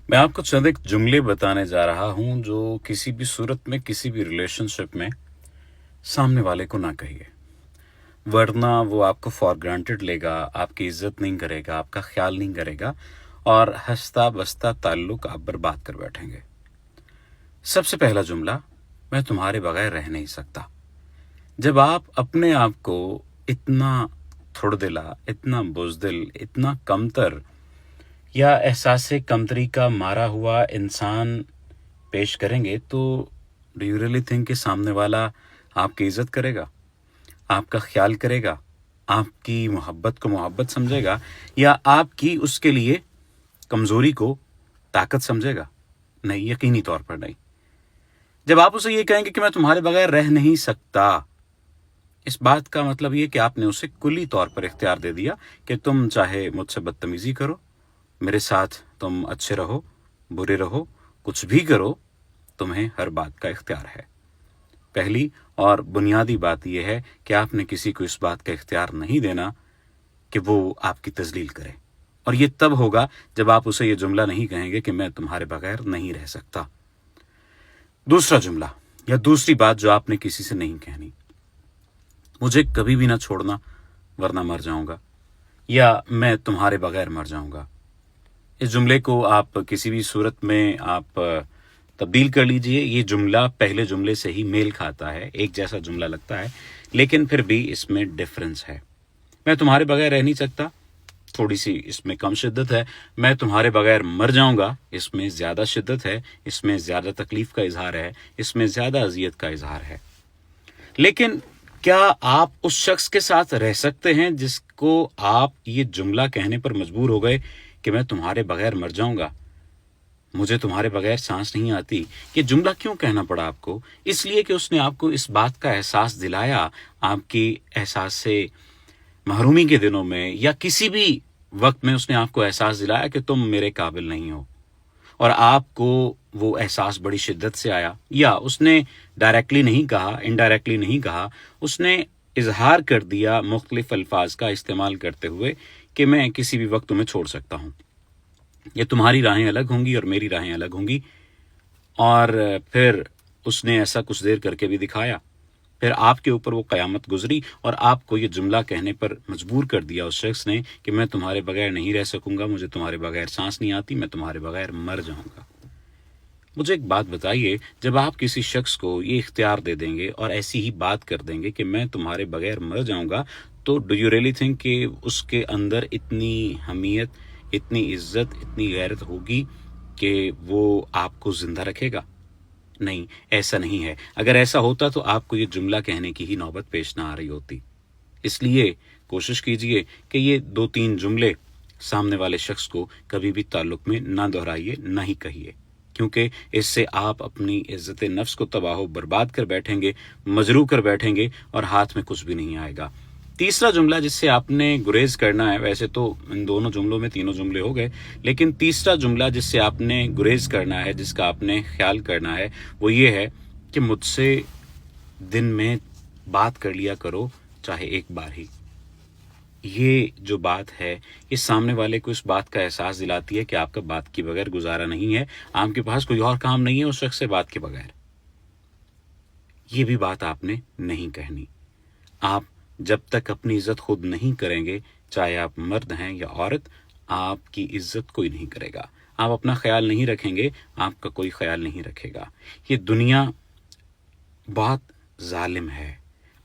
मैं आपको चंद एक जुमले बताने जा रहा हूँ जो किसी भी सूरत में किसी भी रिलेशनशिप में सामने वाले को ना कहिए, वरना वो आपको फॉर ग्रांटेड लेगा, आपकी इज्जत नहीं करेगा, आपका ख्याल नहीं करेगा और हंसता बसता ताल्लुक आप बर्बाद कर बैठेंगे। सबसे पहला जुमला, मैं तुम्हारे बगैर रह नहीं सकता। जब आप अपने आप को इतना थोड़दिला, इतना बुज़दिल, इतना कमतर या एहसास कमतरी का मारा हुआ इंसान पेश करेंगे तो डू यू रियली थिंक कि सामने वाला आपकी इज़्ज़त करेगा, आपका ख्याल करेगा, आपकी मोहब्बत को मोहब्बत समझेगा या आपकी उसके लिए कमज़ोरी को ताकत समझेगा? नहीं, यकीनी तौर पर नहीं। जब आप उसे ये कहेंगे कि मैं तुम्हारे बगैर रह नहीं सकता, इस बात का मतलब ये कि आपने उसे कुल्ली तौर पर इख्तियार दे दिया कि तुम चाहे मुझसे बदतमीज़ी करो, मेरे साथ तुम अच्छे रहो, बुरे रहो, कुछ भी करो, तुम्हें हर बात का इख्तियार है। पहली और बुनियादी बात यह है कि आपने किसी को इस बात का इख्तियार नहीं देना कि वो आपकी तज़लील करे, और ये तब होगा जब आप उसे ये जुमला नहीं कहेंगे कि मैं तुम्हारे बगैर नहीं रह सकता। दूसरा जुमला या दूसरी बात जो आपने किसी से नहीं कहनी, मुझे कभी भी ना छोड़ना वरना मर जाऊंगा, या मैं तुम्हारे बगैर मर जाऊंगा। इस जुमले को आप किसी भी सूरत में आप तब्दील कर लीजिए, ये जुमला पहले जुमले से ही मेल खाता है, एक जैसा जुमला लगता है, लेकिन फिर भी इसमें डिफरेंस है। मैं तुम्हारे बगैर रह नहीं सकता, थोड़ी सी इसमें कम शिद्दत है। मैं तुम्हारे बगैर मर जाऊंगा, इसमें ज़्यादा शिद्दत है, इसमें ज़्यादा तकलीफ़ का इजहार है, इसमें ज़्यादा अजियत का इजहार है। लेकिन क्या आप उस शख्स के साथ रह सकते हैं जिसको आप ये जुमला कहने पर मजबूर हो गए कि मैं तुम्हारे बगैर मर जाऊंगा, मुझे तुम्हारे बगैर सांस नहीं आती? ये जुमला क्यों कहना पड़ा आपको? इसलिए कि उसने आपको इस बात का एहसास दिलाया, आपकी एहसास से महरूमी के दिनों में या किसी भी वक्त में उसने आपको एहसास दिलाया कि तुम मेरे काबिल नहीं हो, और आपको वो एहसास बड़ी शिद्दत से आया। या उसने डायरेक्टली नहीं कहा, इनडायरेक्टली नहीं कहा, उसने इजहार कर दिया मुख्तलिफ अल्फाज का इस्तेमाल करते हुए कि मैं किसी भी वक्त तुम्हें छोड़ सकता हूँ, ये तुम्हारी राहें अलग होंगी और मेरी राहें अलग होंगी। और फिर उसने ऐसा कुछ देर करके भी दिखाया, फिर आपके ऊपर वो क़यामत गुजरी और आपको ये जुमला कहने पर मजबूर कर दिया उस शख्स ने कि मैं तुम्हारे बगैर नहीं रह सकूंगा, मुझे तुम्हारे बगैर सांस नहीं आती, मैं तुम्हारे बगैर मर जाऊंगा। मुझे एक बात बताइए, जब आप किसी शख्स को ये इख्तियार दे देंगे और ऐसी ही बात कर देंगे कि मैं तुम्हारे बगैर मर जाऊंगा, तो डू यू रियली थिंक कि उसके अंदर इतनी हमीयत, इतनी इज्जत, इतनी गैरत होगी कि वो आपको जिंदा रखेगा? नहीं, ऐसा नहीं है। अगर ऐसा होता तो आपको ये जुमला कहने की ही नौबत पेश ना आ रही होती। इसलिए कोशिश कीजिए कि ये 2-3 जुमले सामने वाले शख्स को कभी भी ताल्लुक में ना दोहराइए, ना ही कहिए, क्योंकि इससे आप अपनी इज्जत नफ्स को तबाह बर्बाद कर बैठेंगे, मजरू कर बैठेंगे और हाथ में कुछ भी नहीं आएगा। तीसरा जुमला जिससे आपने गुरेज करना है, वैसे तो इन दोनों जुमलों में तीनों जुमले हो गए, लेकिन तीसरा जुमला जिससे आपने गुरेज करना है, जिसका आपने ख्याल करना है, वो ये है कि मुझसे दिन में बात कर लिया करो, चाहे एक बार ही। ये जो बात है, ये सामने वाले को इस बात का एहसास दिलाती है कि आपका बात के बगैर गुजारा नहीं है, आपके पास कोई और काम नहीं है उस शख्स से बात के बगैर। ये भी बात आपने नहीं कहनी। आप जब तक अपनी इज्जत खुद नहीं करेंगे, चाहे आप मर्द हैं या औरत, आपकी इज्जत कोई नहीं करेगा। आप अपना ख्याल नहीं रखेंगे, आपका कोई ख्याल नहीं रखेगा। ये दुनिया बहुत जालिम है,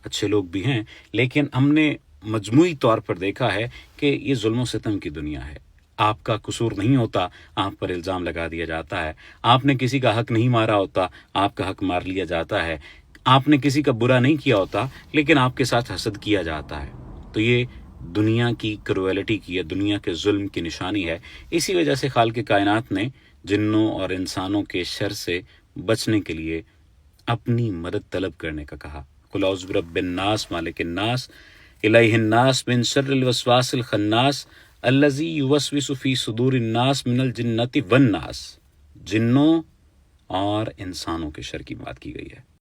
अच्छे लोग भी हैं, लेकिन हमने मजमूई तौर पर देखा है कि ये जुल्म सितम की दुनिया है। आपका कसूर नहीं होता, आप पर इल्ज़ाम लगा दिया जाता है। आपने किसी का हक नहीं मारा होता, आपका हक मार लिया जाता है। आपने किसी का बुरा नहीं किया होता, लेकिन आपके साथ हसद किया जाता है। तो ये दुनिया की क्रूएलिटी की है, दुनिया के जुल्म की निशानी है। इसी वजह से खालिक़ कायनात ने जिन्नों और इंसानों के शर से बचने के लिए अपनी मदद तलब करने का कहा। कुल औज़ु बिरब्बिन नास मालिकिन नास इलाहिन नास मिन शर्रिल वस्वासिल खन्नास अल्लज़ी युवस्विसु फी सुदूरिन नास मिनल जिन्नति वन नास। जिन्नों और इंसानों के शर की बात की गई है।